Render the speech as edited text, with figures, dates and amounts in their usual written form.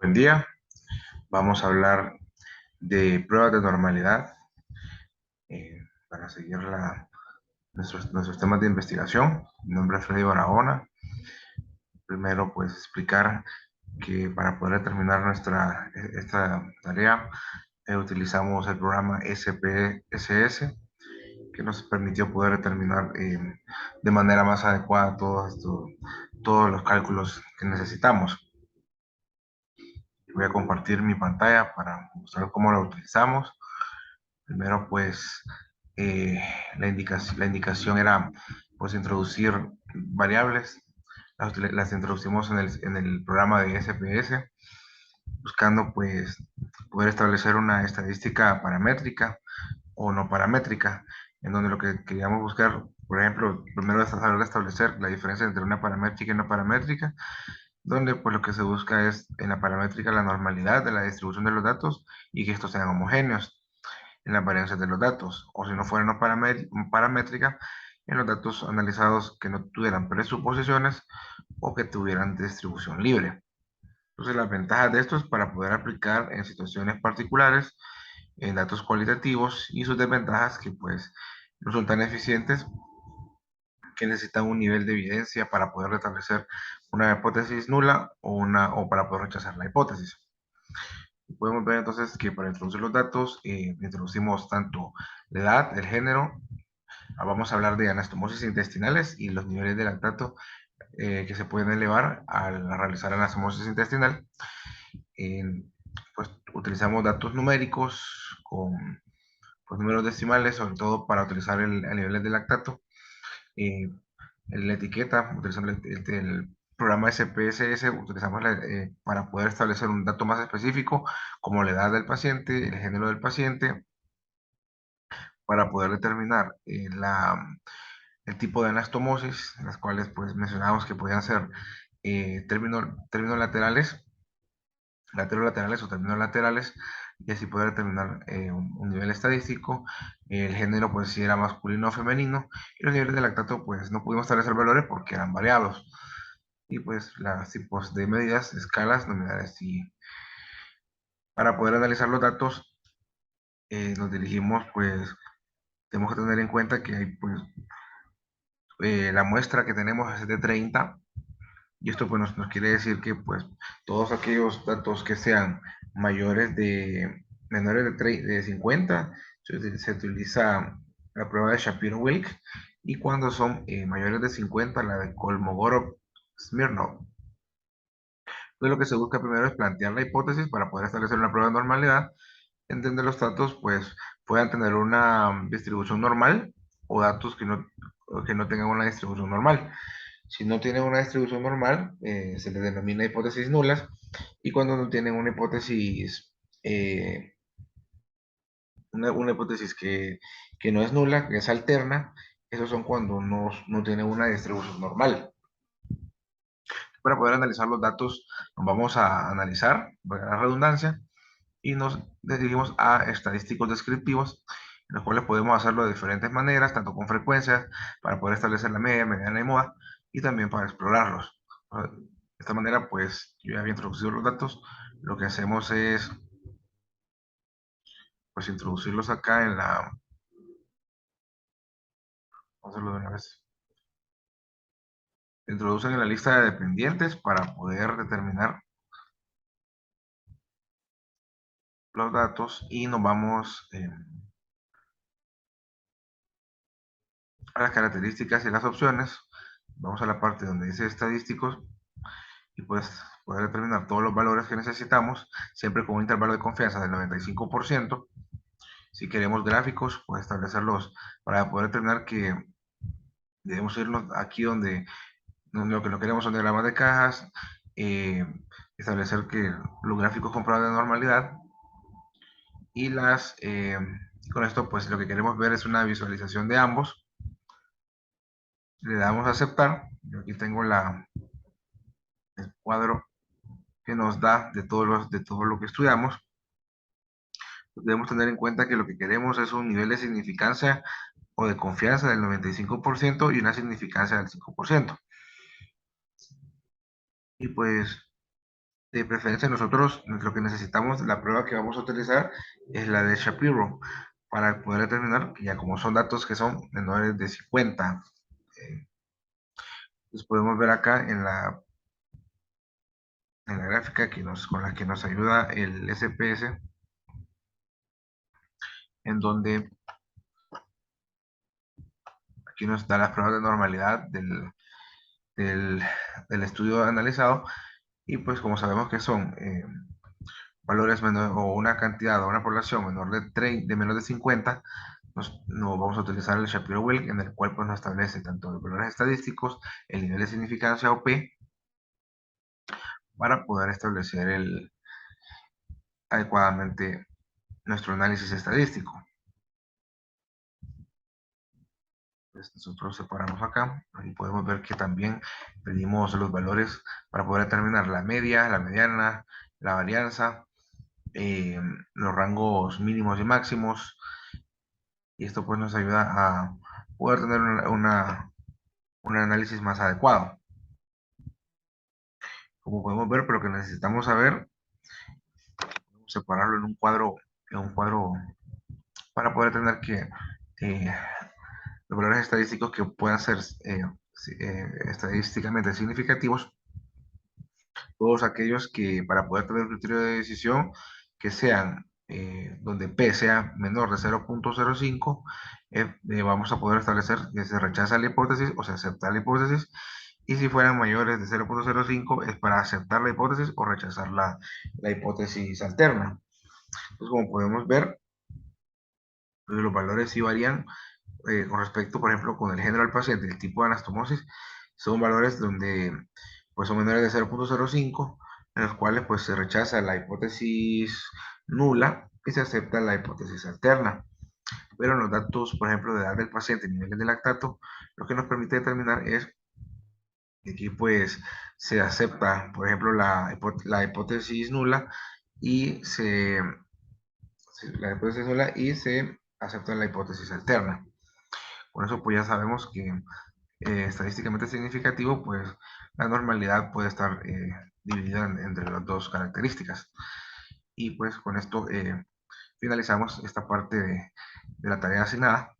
Buen día, vamos a hablar de pruebas de normalidad para seguir nuestros temas de investigación. Mi nombre es Freddy Barahona. Primero, pues explicar que para poder terminar esta tarea utilizamos el programa SPSS, que nos permitió poder determinar de manera más adecuada todos los cálculos que necesitamos. Voy a compartir mi pantalla para mostrar cómo la utilizamos. Primero, pues, la indicación era, pues, introducir variables. Las introducimos en el programa de SPS, buscando, pues, poder establecer una estadística paramétrica o no paramétrica, en donde lo que queríamos buscar, por ejemplo, primero es saber establecer la diferencia entre una paramétrica y no paramétrica, donde pues lo que se busca es en la paramétrica la normalidad de la distribución de los datos y que estos sean homogéneos en las variancias de los datos, o si no fuera no paramétrica, en los datos analizados que no tuvieran presuposiciones o que tuvieran distribución libre. Entonces, las ventajas de esto es para poder aplicar en situaciones particulares, en datos cualitativos, y sus desventajas que pues no son tan eficientes, que necesitan un nivel de evidencia para poder establecer una hipótesis nula o para poder rechazar la hipótesis. Podemos ver entonces que para introducir los datos introducimos tanto la edad, el género, vamos a hablar de anastomosis intestinales y los niveles de lactato que se pueden elevar al realizar anastomosis intestinal. Pues utilizamos datos numéricos con pues, números decimales, sobre todo para utilizar el nivel de lactato. La etiqueta, utilizando el programa SPSS, utilizamos para poder establecer un dato más específico, como la edad del paciente, el género del paciente, para poder determinar el tipo de anastomosis, las cuales pues mencionamos que podían ser términos laterales o términos laterales, y así poder determinar un nivel estadístico. El género pues si era masculino o femenino, y los niveles de lactato pues no pudimos establecer valores porque eran variados. Y pues los tipos de medidas, escalas, nominales, y para poder analizar los datos nos dirigimos, pues tenemos que tener en cuenta que hay pues la muestra que tenemos es de 30, y esto pues nos quiere decir que pues todos aquellos datos que sean menores de 50, se utiliza la prueba de Shapiro-Wilk, y cuando son mayores de 50, la de Kolmogorov-Smirnov. Entonces lo que se busca primero es plantear la hipótesis para poder establecer una prueba de normalidad, en donde los datos pues puedan tener una distribución normal o datos que no tengan una distribución normal. Si no tienen una distribución normal, se les denomina hipótesis nulas, y cuando no tienen una hipótesis, una hipótesis que no es nula, que es alterna, esos son cuando no tienen una distribución normal. Para poder analizar los datos, nos vamos a analizar, la redundancia, y nos dirigimos a estadísticos descriptivos, en los cuales podemos hacerlo de diferentes maneras, tanto con frecuencias, para poder establecer la media, mediana y moda, y también para explorarlos. De esta manera, pues, yo ya había introducido los datos, lo que hacemos es, pues, introducirlos acá vamos a hacerlo de una vez, se introducen en la lista de dependientes para poder determinar los datos, y nos vamos a las características y las opciones. Vamos a la parte donde dice estadísticos, y pues poder determinar todos los valores que necesitamos, siempre con un intervalo de confianza del 95%. Si queremos gráficos, pues establecerlos para poder determinar que debemos irnos aquí donde lo que no queremos son diagramas de cajas, eh, establecer que los gráficos comprobados de normalidad, y con esto pues lo que queremos ver es una visualización de ambos. Le damos a aceptar. Yo aquí tengo el cuadro que nos da de todo lo que estudiamos. Debemos tener en cuenta que lo que queremos es un nivel de significancia o de confianza del 95% y una significancia del 5%. Y pues De preferencia nosotros lo que necesitamos, la prueba que vamos a utilizar es la de Shapiro para poder determinar que ya como son datos que son menores de 50. Pues podemos ver acá en la gráfica con la que nos ayuda el SPS, en donde aquí nos da las pruebas de normalidad del, del estudio analizado. Y pues como sabemos que son valores menores o una cantidad o una población menor de menos de 50, nos vamos a utilizar el Shapiro-Wilk, en el cual pues nos establece tanto los valores estadísticos, el nivel de significancia o P, para poder establecer adecuadamente nuestro análisis estadístico. Pues nosotros separamos acá y podemos ver que también pedimos los valores para poder determinar la media, la mediana, la varianza, los rangos mínimos y máximos, y esto pues nos ayuda a poder tener un análisis más adecuado. Como podemos ver, pero lo que necesitamos saber, separarlo en un cuadro para poder tener que los valores estadísticos que puedan ser estadísticamente significativos, todos aquellos que para poder tener un criterio de decisión que sean donde P sea menor de 0.05, vamos a poder establecer que se rechaza la hipótesis o se acepta la hipótesis, y si fueran mayores de 0.05 es para aceptar la hipótesis o rechazar la hipótesis alterna. Entonces, como podemos ver, los valores sí varían con respecto, por ejemplo, con el género del paciente, el tipo de anastomosis, son valores donde pues son menores de 0.05, en los cuales pues se rechaza la hipótesis nula y se acepta la hipótesis alterna. Pero en los datos, por ejemplo, de edad del paciente, niveles de lactato, lo que nos permite determinar es que aquí pues se acepta, por ejemplo, la hipótesis nula y se acepta la hipótesis alterna. Con eso pues ya sabemos que estadísticamente significativo, pues la normalidad puede estar dividida entre las dos características. Y pues con esto finalizamos esta parte de la tarea asignada.